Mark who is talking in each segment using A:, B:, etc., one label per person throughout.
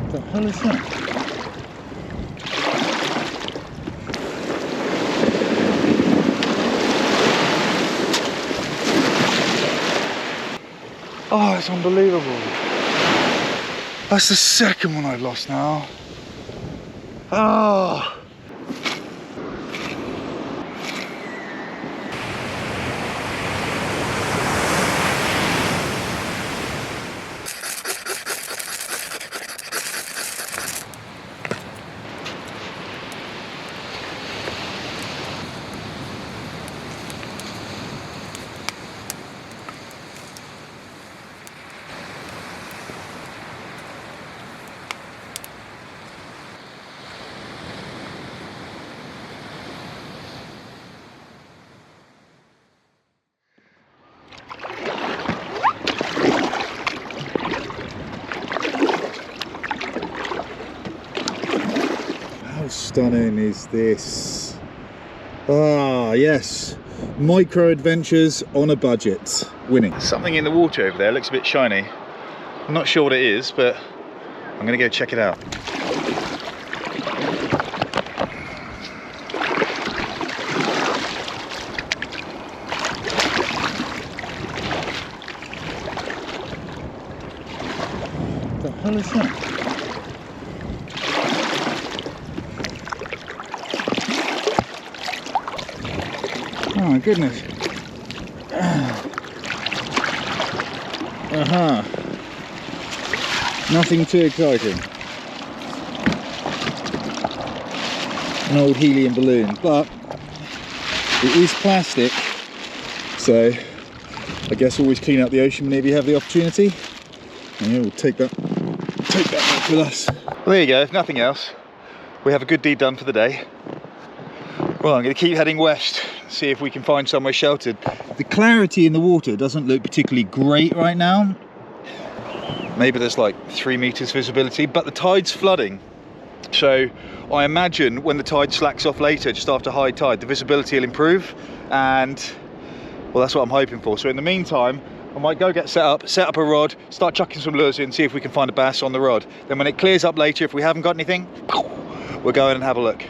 A: What the hell is that? Oh, it's unbelievable. That's the second one I've lost now. Oh. How stunning is this? Ah, yes. Micro adventures on a budget. Winning. Something in the water over there looks a bit shiny. I'm not sure what it is, but I'm gonna go check it out. What the hell is that? Oh my goodness. Nothing too exciting. An old helium balloon, but it is plastic, so I guess always clean out the ocean whenever you have the opportunity. And yeah, we'll take that back with us. Well, there you go, if nothing else, we have a good deed done for the day. Well, I'm going to keep heading west, see if we can find somewhere sheltered. The clarity in the water doesn't look particularly great right now. Maybe there's like 3 meters visibility, but the tide's flooding. So I imagine when the tide slacks off later, just after high tide, the visibility will improve. And well, that's what I'm hoping for. So in the meantime, I might go get set up a rod, start chucking some lures in, see if we can find a bass on the rod. Then when it clears up later, if we haven't got anything, we'll go in and have a look.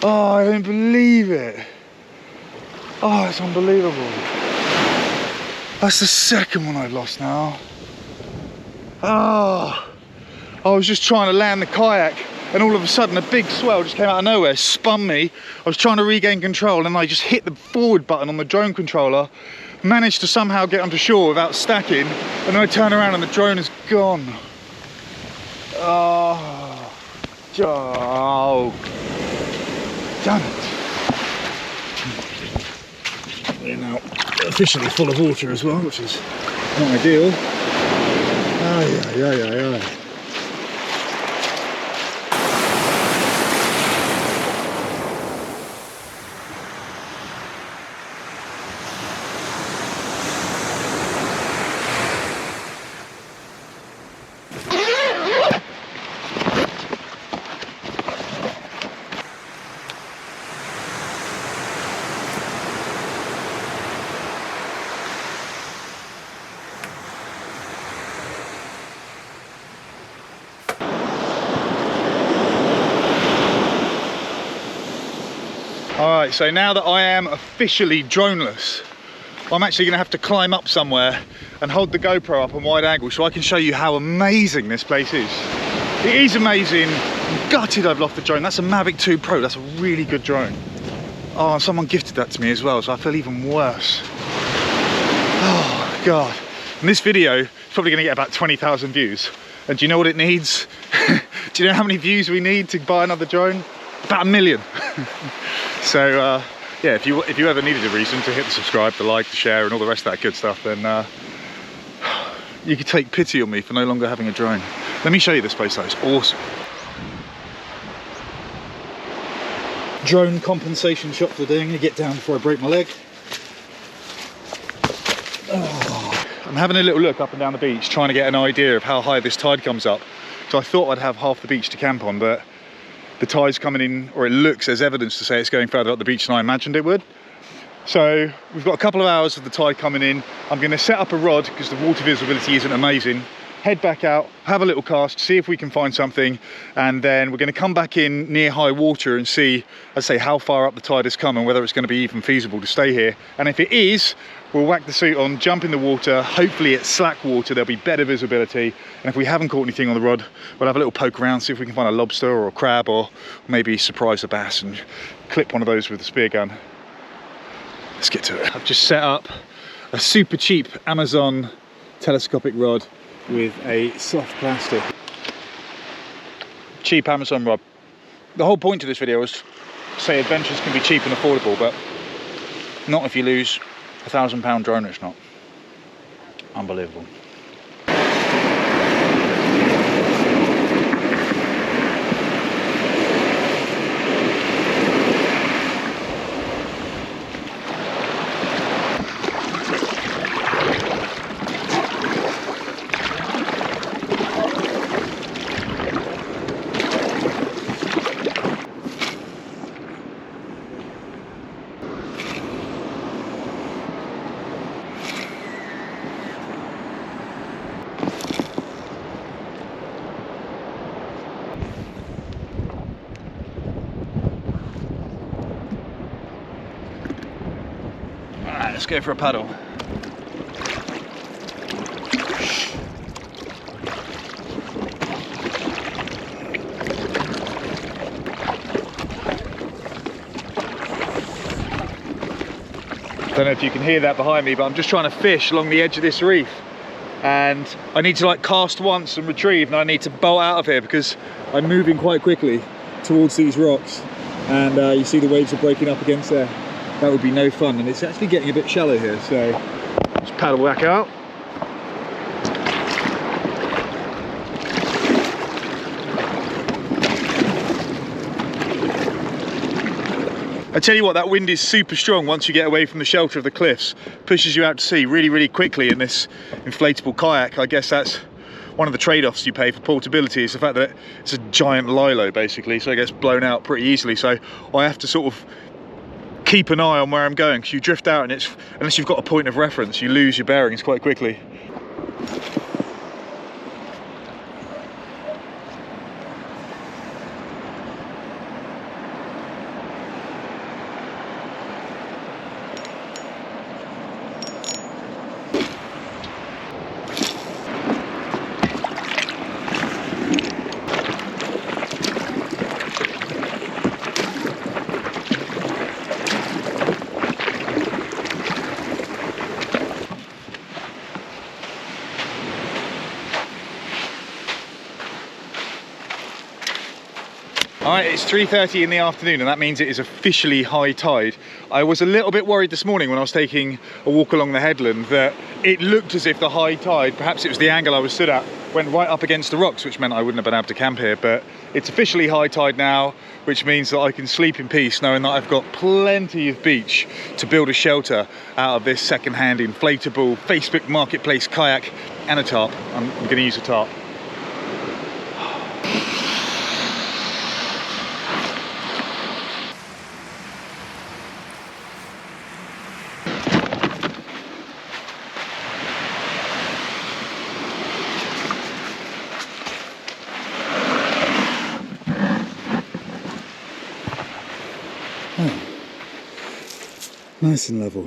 A: Oh, I don't believe it. Oh, it's unbelievable. That's the second one I've lost now. Oh, I was just trying to land the kayak and all of a sudden a big swell just came out of nowhere, spun me. I was trying to regain control and I just hit the forward button on the drone controller, managed to somehow get onto shore without stacking, and then I turn around and the drone is gone. Oh, damn it. We're now officially full of water as well, which is not ideal. Ay. Alright, so now that I am officially droneless, I'm actually going to have to climb up somewhere and hold the GoPro up on wide angle so I can show you how amazing this place is. It is amazing. I'm gutted I've lost the drone. That's a Mavic 2 Pro. That's a really good drone. Oh, and someone gifted that to me as well, so I feel even worse. Oh, God. And this video is probably going to get about 20,000 views. And do you know what it needs? Do you know how many views we need to buy another drone? About 1 million. So yeah, if you ever needed a reason to hit the subscribe, the like, the share and all the rest of that good stuff, then you could take pity on me for no longer having a drone. Let me show you this place though, it's awesome. drone compensation shot for the day. I'm going to get down before I break my leg. I'm having a little look up and down the beach, trying to get an idea of how high this tide comes up. So I thought I'd have half the beach to camp on, but the tide's coming in, or it looks as evidence to say it's going further up the beach than I imagined it would. So we've got a couple of hours of the tide coming in. I'm going to set up a rod because the water visibility isn't amazing. Head back out, have a little cast, see if we can find something, and then we're going to come back in near high water and see, I'd say, how far up the tide has come and whether it's going to be even feasible to stay here. And if it is, we'll whack the suit on, jump in the water. Hopefully it's slack water, there'll be better visibility. And if we haven't caught anything on the rod, we'll have a little poke around, see if we can find a lobster or a crab, or maybe surprise a bass and clip one of those with a spear gun. Let's get to it. I've just set up a super cheap Amazon telescopic rod with a soft plastic. Cheap Amazon rod. The whole point of this video is to say adventures can be cheap and affordable, but not if you lose £1,000 drone. It's not. Unbelievable. Let's go for a paddle. Don't know if you can hear that behind me, but I'm just trying to fish along the edge of this reef, and I need to like cast once and retrieve, and I need to bolt out of here because I'm moving quite quickly towards these rocks, and you see the waves are breaking up against there. That would be no fun, and it's actually getting a bit shallow here, so just paddle back out. I tell you what, that wind is super strong once you get away from the shelter of the cliffs. Pushes you out to sea really, really quickly in this inflatable kayak. I guess that's one of the trade-offs you pay for portability, is the fact that it's a giant lilo basically, so it gets blown out pretty easily. So I have to sort of keep an eye on where I'm going, because you drift out and unless you've got a point of reference, you lose your bearings quite quickly. Alright, it's 3:30 in the afternoon, and that means it is officially high tide. I was a little bit worried this morning when I was taking a walk along the headland that it looked as if the high tide, perhaps it was the angle I was stood at, went right up against the rocks, which meant I wouldn't have been able to camp here. But it's officially high tide now, which means that I can sleep in peace knowing that I've got plenty of beach to build a shelter out of this second-hand inflatable Facebook Marketplace kayak and a tarp. I'm going to use a tarp. Nice and level.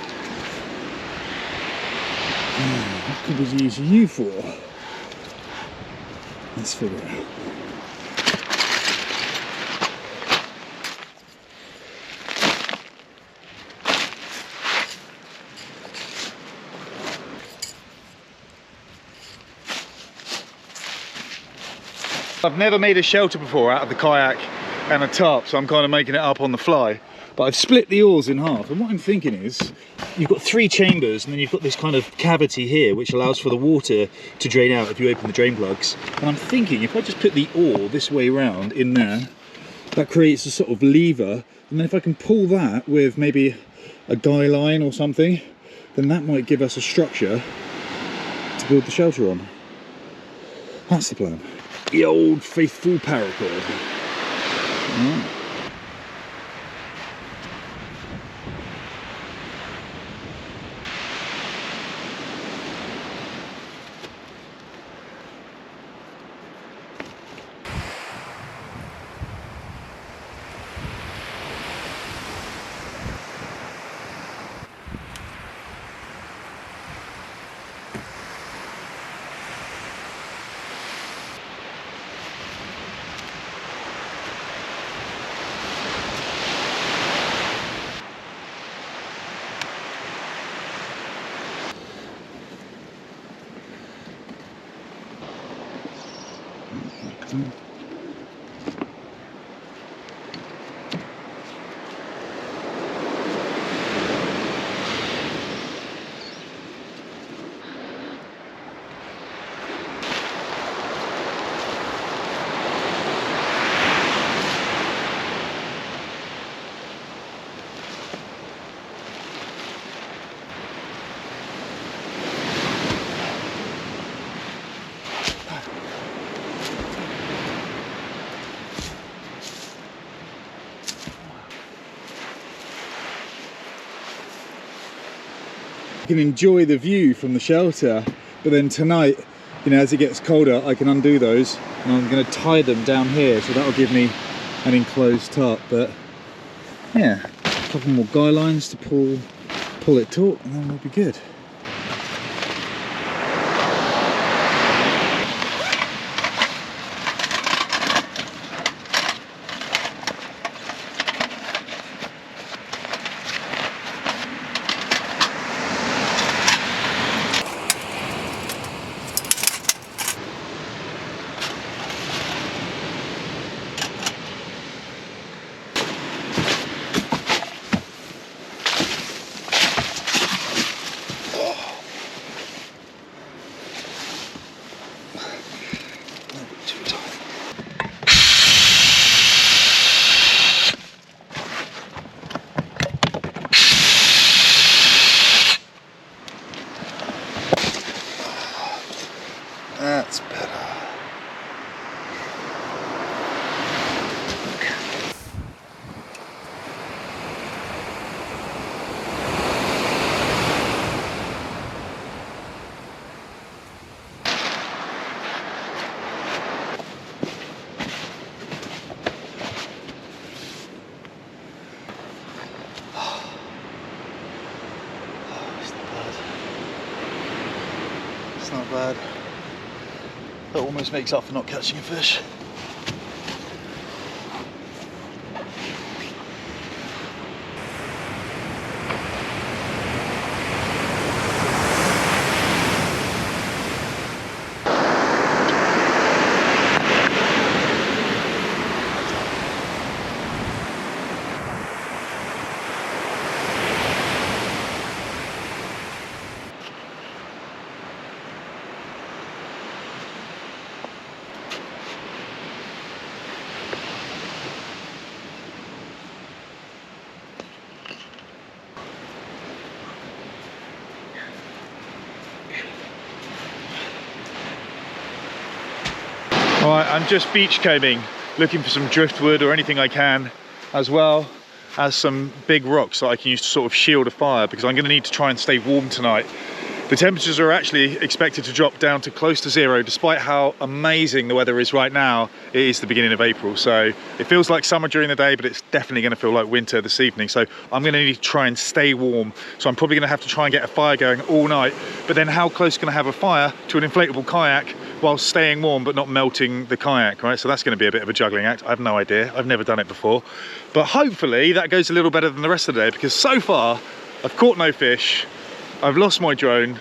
A: What could we use you for? Let's figure it out. I've never made a shelter before out of the kayak and a tarp, so I'm kind of making it up on the fly. But I've split the oars in half, and what I'm thinking is you've got 3 chambers, and then you've got this kind of cavity here which allows for the water to drain out if you open the drain plugs. And I'm thinking if I just put the oar this way round in there, that creates a sort of lever, and then if I can pull that with maybe a guy line or something, then that might give us a structure to build the shelter on. That's the plan. The old faithful paracord. Right. I can enjoy the view from the shelter, but then tonight, you know, as it gets colder, I can undo those, and I'm going to tie them down here, so that'll give me an enclosed tarp. But yeah, a couple more guy lines to pull it taut, and then we'll be good. That's better. It's not bad. That almost makes up for not catching a fish. Alright, I'm just beach combing, looking for some driftwood or anything I can, as well as some big rocks that I can use to sort of shield a fire, because I'm going to need to try and stay warm tonight. The temperatures are actually expected to drop down to close to 0, despite how amazing the weather is right now. It is the beginning of April, so it feels like summer during the day, but it's definitely going to feel like winter this evening. So I'm going to need to try and stay warm. So I'm probably going to have to try and get a fire going all night. But then how close can I have a fire to an inflatable kayak while staying warm but not melting the kayak, right? So that's going to be a bit of a juggling act. I have no idea. I've never done it before. But hopefully that goes a little better than the rest of the day, because so far I've caught no fish. I've lost my drone,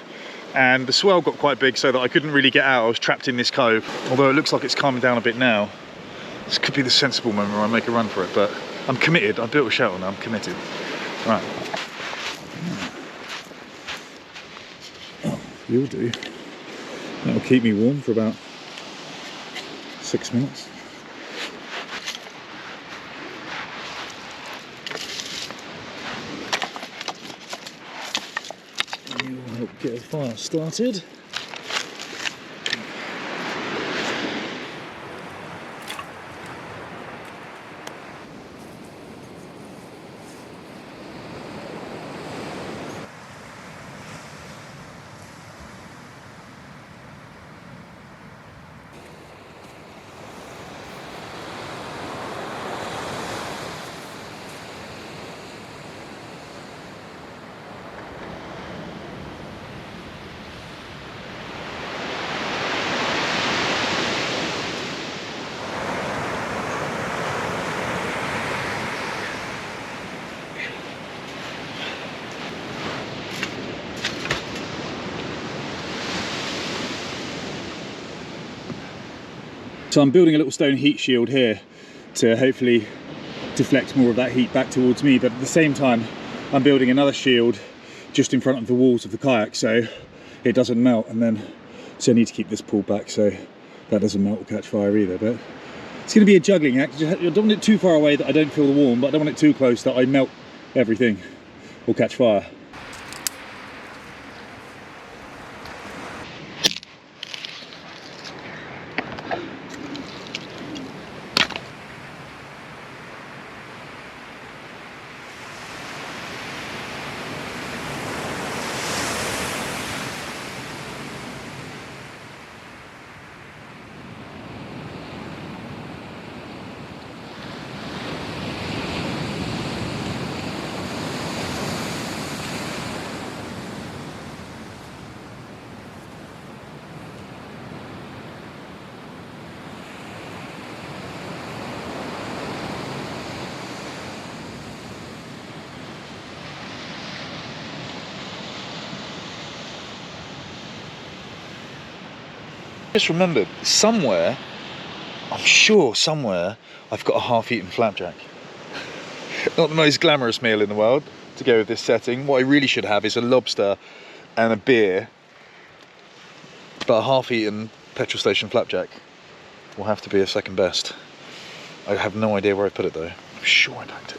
A: and the swell got quite big so that I couldn't really get out. I was trapped in this cove, although it looks like it's calming down a bit now. This could be the sensible moment where I make a run for it, but I'm committed. I built a shelter now, I'm committed. Right. Oh, you'll do. That'll keep me warm for about 6 minutes. You will help get the fire started. So I'm building a little stone heat shield here to hopefully deflect more of that heat back towards me, but at the same time I'm building another shield just in front of the walls of the kayak so it doesn't melt, and then so I need to keep this pulled back so that doesn't melt or catch fire either. But it's going to be a juggling act. I don't want it too far away that I don't feel the warmth, but I don't want it too close that I melt everything or catch fire. Just remembered, somewhere, I'm sure somewhere, I've got a half-eaten flapjack. Not the most glamorous meal in the world to go with this setting. What I really should have is a lobster and a beer, but a half-eaten petrol station flapjack will have to be a second best. I have no idea where I put it though. I'm sure I don't.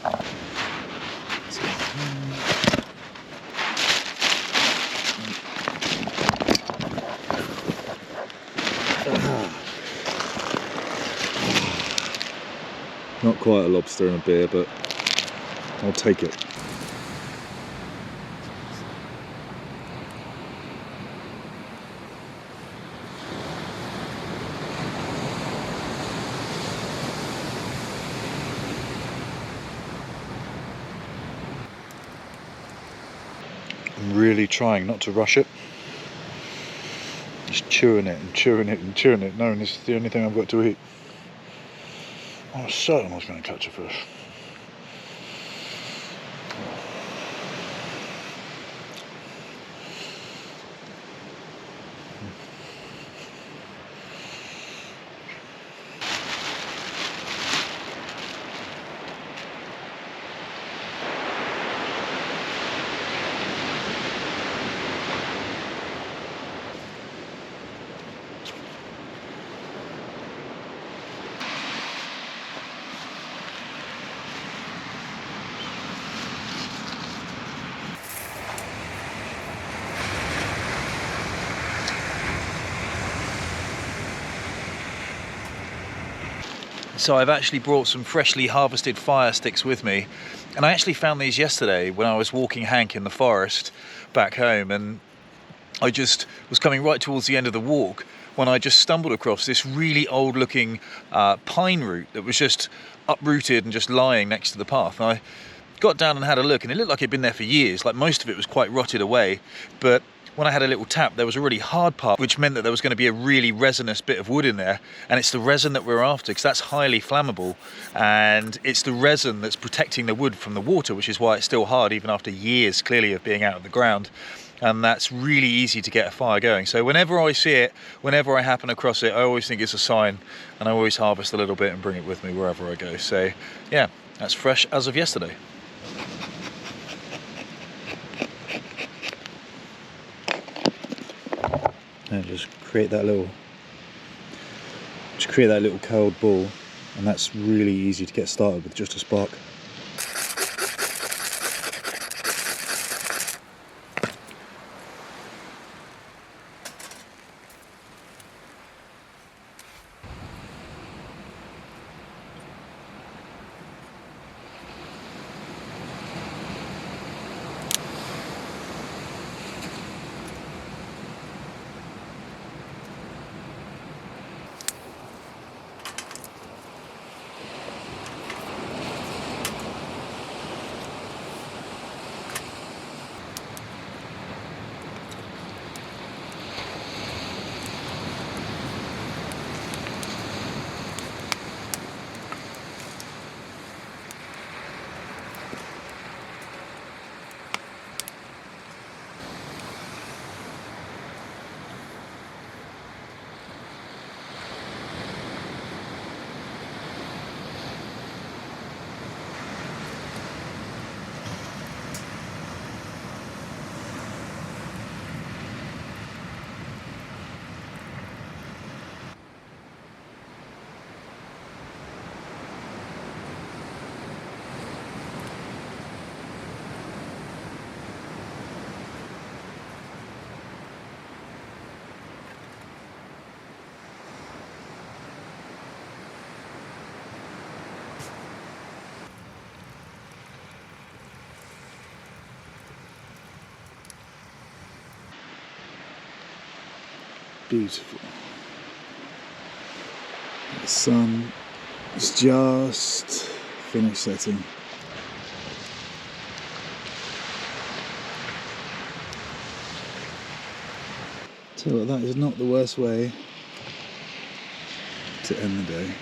A: Not quite a lobster and a beer, but I'll take it. I'm really trying not to rush it. Just chewing it and chewing it and chewing it, knowing this is the only thing I've got to eat. I was certain I was going to catch a fish. So I've actually brought some freshly harvested fire sticks with me, and I actually found these yesterday when I was walking Hank in the forest back home, and I just was coming right towards the end of the walk when I just stumbled across this really old looking pine root that was just uprooted and just lying next to the path. And I got down and had a look, and it looked like it'd been there for years, like most of it was quite rotted away, but when I had a little tap, there was a really hard part, which meant that there was going to be a really resinous bit of wood in there. And it's the resin that we're after, because that's highly flammable. And it's the resin that's protecting the wood from the water, which is why it's still hard, even after years, clearly, of being out of the ground. and that's really easy to get a fire going. So whenever I see it, whenever I happen across it, I always think it's a sign, and I always harvest a little bit and bring it with me wherever I go. So yeah, that's fresh as of yesterday. And just create that little curled ball, and that's really easy to get started with just a spark. Beautiful. The sun is just finished setting. So that is not the worst way to end the day.